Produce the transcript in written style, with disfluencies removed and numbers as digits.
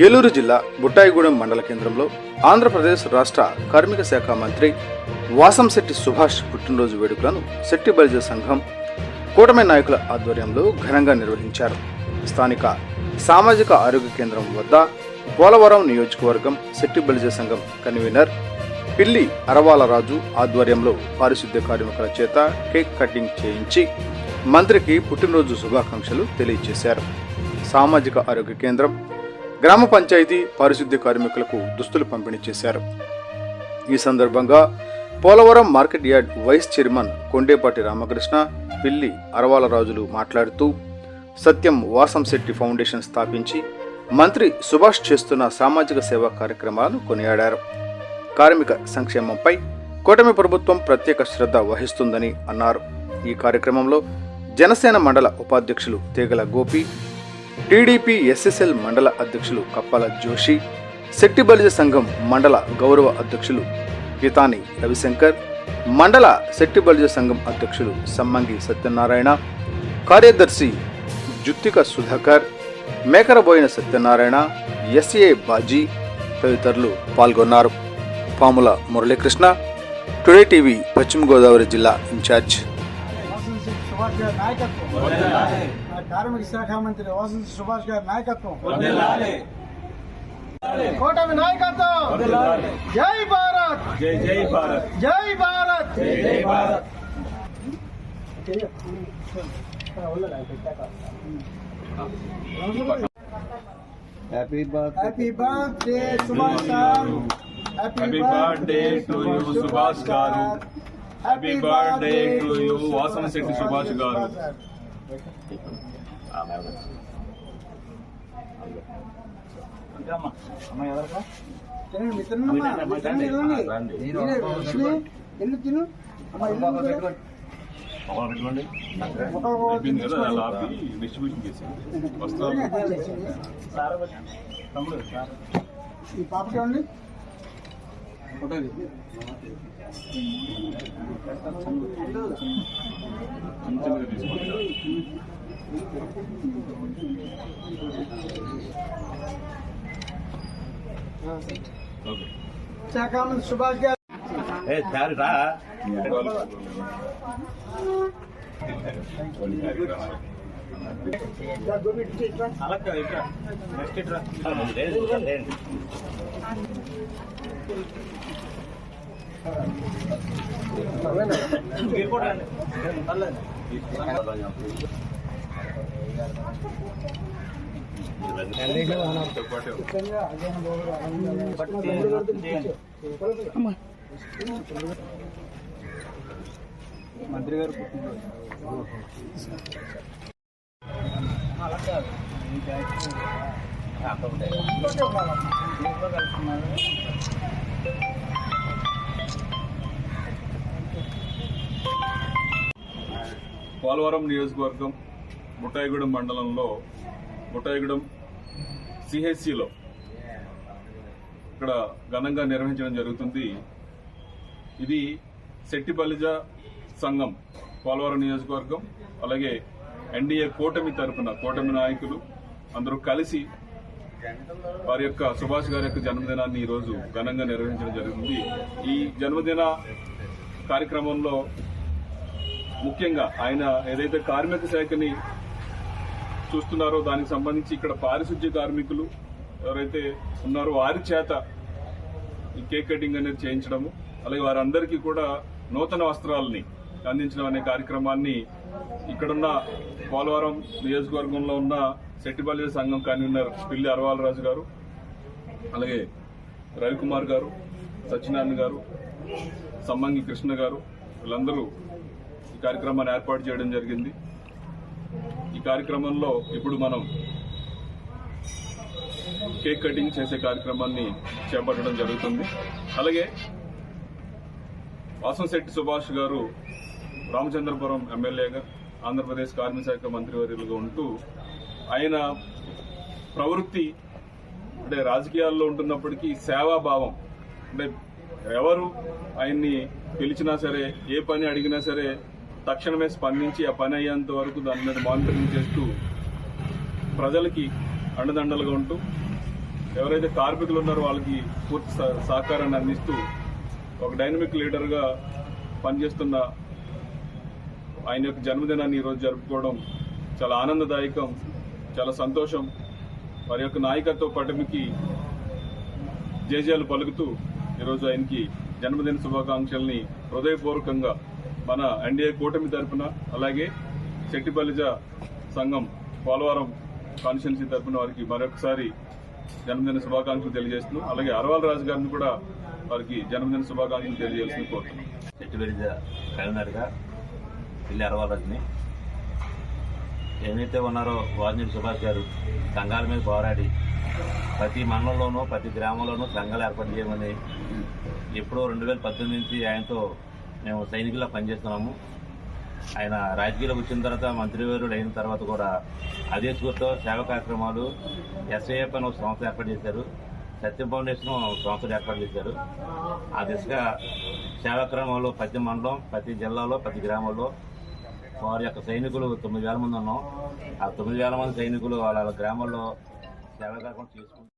ఏలూరు జిల్లా బుట్టాయిగూడెం మండల కేంద్రంలో ఆంధ్రప్రదేశ్ రాష్ట్ర కార్మిక శాఖ మంత్రి వాసంశెట్టి సుభాష్ పుట్టినరోజు వేడుకలను శెట్టి బలిజ సంఘం కూటమి నాయకుల ఆధ్వర్యంలో ఘనంగా నిర్వహించారు. స్థానిక సామాజిక ఆరోగ్య కేంద్రం వద్ద పోలవరం నియోజకవర్గం శెట్టి బలిజ సంఘం కన్వీనర్ పిల్లి అరవాలరాజు ఆధ్వర్యంలో పారిశుద్ధ్య కార్మికుల చేత కేక్ కటింగ్ చేయించి మంత్రికి పుట్టినరోజు శుభాకాంక్షలు తెలియజేశారు. సామాజిక ఆరోగ్య కేంద్రం, గ్రామ పంచాయతీ పారిశుద్ధ్య కార్మికులకు దుస్తులు పంపిణీ చేశారు. ఈ సందర్భంగా Polavaram market yard vice chairman Kondepati Ramakrishna, Pilli Aravalarajulu మాట్లాడుతూ సత్యం వాసంశెట్టి ఫౌండేషన్ స్థాపించి మంత్రి సుభాష్ చేస్తున్న సామాజిక సేవా కార్యక్రమాలను కొనియాడారు. కార్మిక సంక్షేమంపై కూటమి ప్రభుత్వం ప్రత్యేక శ్రద్ధ వహిస్తుందని అన్నారు. ఈ కార్యక్రమంలో జనసేన మండల ఉపాధ్యక్షులు తేగల గోపి, టీడీపీ ఎస్ఎస్ఎల్ మండల అధ్యక్షులు కప్పల జోషి, శెట్టి బలిజ సంఘం మండల గౌరవ అధ్యక్షులు పితాని రవిశంకర్, మండల శెట్టి బలిజ సంఘం అధ్యక్షులు సమ్మంగి సత్యనారాయణ, కార్యదర్శి జుత్తిక సుధాకర్, మేకరబోయిన సత్యనారాయణ, ఎస్ఏ బాజీ తదితరులు పాల్గొన్నారు. పాముల మురళీకృష్ణ, టుడే టీవీ పశ్చిమ గోదావరి జిల్లా ఇన్ఛార్జ్. కార్మిక శాఖ మంత్రి వాసంశెట్టి సుభాష్ గారి నాయకత్వం, కూటమి నాయకత్వం. జై భారత్, జై జై భారత్, జై భారత్, జై జై భారత్. హ్యాపీ బర్త్డే సుభాష్ గారు, happy birthday to you Subhash గారు, happy birthday to you Vasamsetti Subhash గారు. ఈ పాపకి అండి శాఖ మంత్రి సుభాష్ గారు. మంత్రి గారు పోలవరం నియోజకవర్గం బుట్టాయిగూడెం మండలంలో బుట్టాయిగూడెం సిహెచ్సిలో ఇక్కడ ఘనంగా నిర్వహించడం జరుగుతుంది. ఇది శెట్టి బలిజ సంఘం పోలవరం నియోజకవర్గం, అలాగే ఎన్డీఏ కూటమి తరఫున కూటమి నాయకులు అందరూ కలిసి వారి యొక్క సుభాష్ గారి యొక్క జన్మదినాన్ని ఈరోజు ఘనంగా నిర్వహించడం జరుగుతుంది. ఈ జన్మదిన కార్యక్రమంలో ముఖ్యంగా ఆయన ఏదైతే కార్మిక శాఖని చూస్తున్నారో దానికి సంబంధించి ఇక్కడ పారిశుద్ధ్య కార్మికులు ఎవరైతే ఉన్నారో వారి చేత ఈ కేక్ కటింగ్ అనేది చేయించడము, అలాగే వారందరికీ కూడా నూతన వస్త్రాలని అందించడం అనే కార్యక్రమాన్ని ఇక్కడున్న పోలవరం నియోజకవర్గంలో ఉన్న శెట్టి బలిజ సంఘం కన్వీనర్ పిల్లి అరవాలరాజు గారు, అలాగే రవికుమార్ గారు, సత్యనారాయణ గారు, సమ్మంగి కృష్ణ గారు, వీళ్ళందరూ ఈ కార్యక్రమాన్ని ఏర్పాటు చేయడం జరిగింది. ఈ కార్యక్రమంలో ఇప్పుడు మనం కేక్ కటింగ్ చేసే కార్యక్రమాన్ని చేపట్టడం జరుగుతుంది. అలాగే వాసంశెట్టి సుభాష్ గారు రామచంద్రపురం ఎమ్మెల్యేగా, ఆంధ్రప్రదేశ్ కార్మిక శాఖ మంత్రివర్యులుగా ఉంటూ ఆయన ప్రవృత్తి అంటే రాజకీయాల్లో ఉంటున్నప్పటికీ సేవాభావం, అంటే ఎవరు ఆయన్ని పిలిచినా సరే, ఏ పని అడిగినా సరే తక్షణమే స్పందించి ఆ పని అయ్యేంత వరకు దాని మీద మానిటరింగ్ చేస్తూ ప్రజలకి అండదండలుగా ఉంటూ ఎవరైతే కార్మికులు ఉన్నారో వాళ్ళకి పూర్తి సహకారాన్ని అందిస్తూ ఒక డైనమిక్ లీడర్గా పనిచేస్తున్న ఆయన యొక్క జన్మదినాన్ని ఈరోజు జరుపుకోవడం చాలా ఆనందదాయకం, చాలా సంతోషం. వారి యొక్క నాయకత్వ పటిమకి జేజేలు పలుకుతూ ఈరోజు ఆయనకి జన్మదిన శుభాకాంక్షల్ని హృదయపూర్వకంగా మన ఎన్డీఏ కూటమి తరఫున, అలాగే శెట్టిబలిజ సంఘం పోలవరం కాన్స్టిట్యున్సీ తరఫున వారికి మరొకసారి జన్మదిన శుభాకాంక్షలు తెలియజేస్తున్నాం. అలాగే అరవాల రాజు గారిని కూడా వారికి జన్మదిన శుభాకాంక్షలు తెలియజేస్తుంది కోరుతున్నాం. శెట్టిబలిజ కన్వీనర్గా పిల్లి అరవాల రాజుని ఏమైతే ఉన్నారో వాజనేని సుభాష్ గారు సంఘాల మీద పోరాడి ప్రతి మండలంలోనూ ప్రతి గ్రామంలోనూ సంఘాలు ఏర్పాటు చేయమని ఎప్పుడో 2018 నుంచి ఆయనతో మేము సైనికులా పనిచేస్తున్నాము. ఆయన రాజకీయాలకు వచ్చిన తర్వాత మంత్రివర్యుడు అయిన తర్వాత కూడా అదే స్ఫూర్తితో సేవా కార్యక్రమాలు ఎస్ఐఎఫ్ అని ఒక సంస్థ ఏర్పాటు చేశారు, సత్యం ఫౌండేషన్ సంస్థలు ఏర్పాటు చేశారు. ఆ దిశగా సేవా క్రమంలో ప్రతి మండలం, ప్రతి జిల్లాలో, ప్రతి గ్రామంలో వారి యొక్క సైనికులు 9,000 మంది ఉన్నాం. ఆ 9,000 మంది సైనికులు వాళ్ళ గ్రామాల్లో సేవా కార్యక్రమం చేసుకుంటారు.